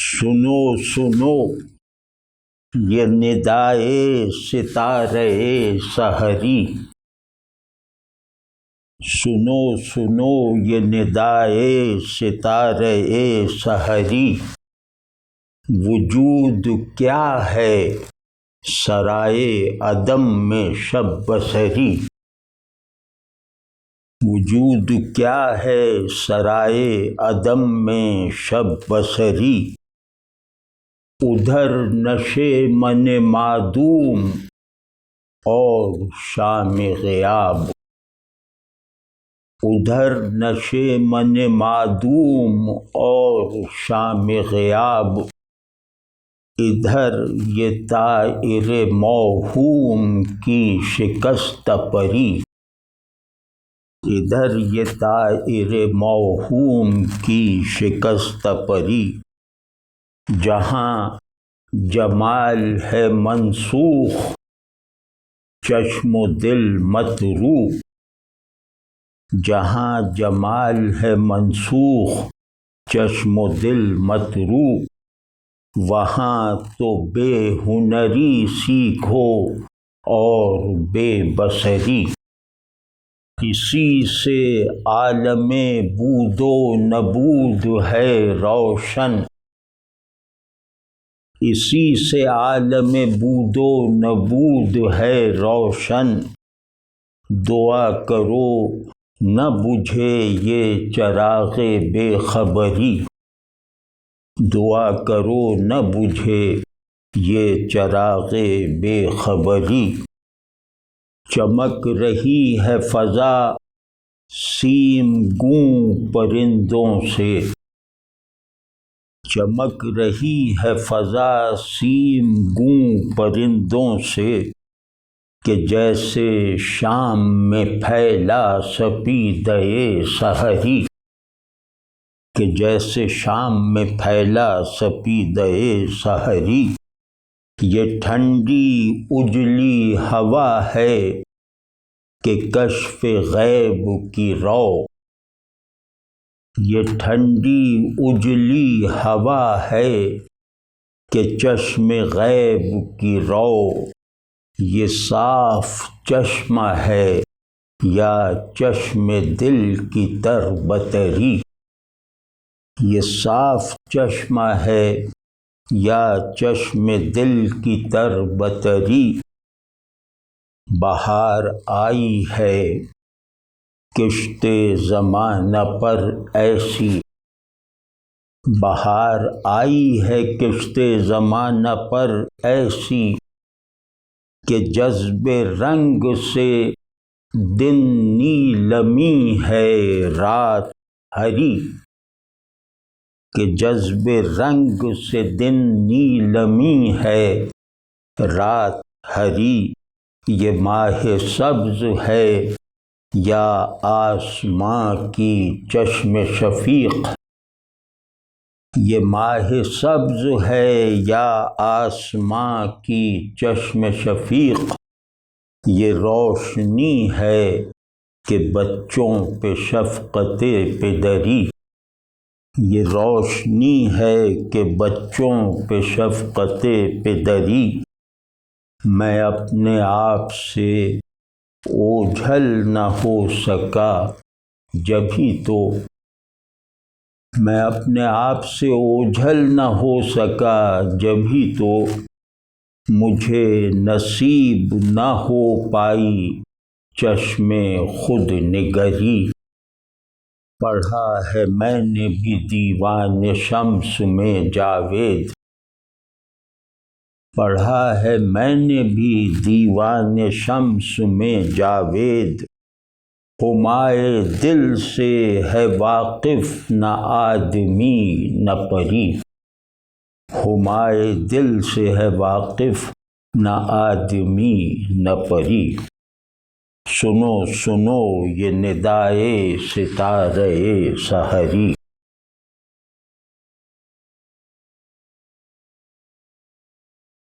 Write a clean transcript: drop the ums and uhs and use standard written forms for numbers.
سنو سنو یہ ندائے ستارے سحری، سنو سنو یہ ندائے ستارے سحری، وجود کیا ہے سرائے عدم میں شب بسری، وجود کیا ہے سرائے عدم میں شب بسری، ادھر نشے من معدوم اور شام غیاب، ادھر نشے من معدوم اور شام غیاب، ادھر یہ طائر موہوم کی شکست پری، ادھر یہ طائر موہوم کی شکست پری، جہاں جمال ہے منسوخ چشم و دل متروک، جہاں جمال ہے منسوخ چشم و دل متروک، وہاں تو بے ہنری سیکھو اور بے بصری، اسی سے عالم بود و نبود ہے روشن، اسی سے عالم بود و نبود ہے روشن، دعا کرو نہ بجھے یہ چراغ بے خبری، دعا کرو نہ بجھے یہ چراغ بے خبری، چمک رہی ہے فضا سیم گوں پرندوں سے، چمک رہی ہے فضا سیم گوں پرندوں سے، کہ جیسے شام میں پھیلا سپیدہ سحری، کہ جیسے شام میں پھیلا سپیدہ سحری، یہ ٹھنڈی اجلی ہوا ہے کہ کشف غیب کی رو، یہ ٹھنڈی اجلی ہوا ہے کہ چشم غیب کی رو، یہ صاف چشمہ ہے یا چشم دل کی تر بتری، یہ صاف چشمہ ہے یا چشم دل کی تر بتری، بہار آئی ہے کشت زمانہ پر ایسی، بہار آئی ہے کشت زمانہ پر ایسی، کہ جذب رنگ سے دن نیلمی ہے رات ہری، کہ جذب رنگ سے دن نیلمی ہے رات ہری، یہ ماہ سبز ہے یا آسماں کی چشم شفیق، یہ ماہ سبز ہے یا آسماں کی چشم شفیق، یہ روشنی ہے کہ بچوں پہ شفقت پدری، یہ روشنی ہے کہ بچوں پہ شفقت پدری، میں اپنے آپ سے اوجھل نہ ہو سکا جبھی تو، میں اپنے آپ سے اوجھل نہ ہو سکا جبھی تو، مجھے نصیب نہ ہو پائی چشم خود نگری، پڑھا ہے میں نے بھی دیوان شمس میں جاوید، پڑھا ہے میں نے بھی دیوان شمس میں جاوید، ہمائے دل سے ہے واقف نہ آدمی نہ پری، ہمائے دل سے ہے واقف نہ آدمی نہ پری، سنو سنو یہ ندائے ستارے سحری۔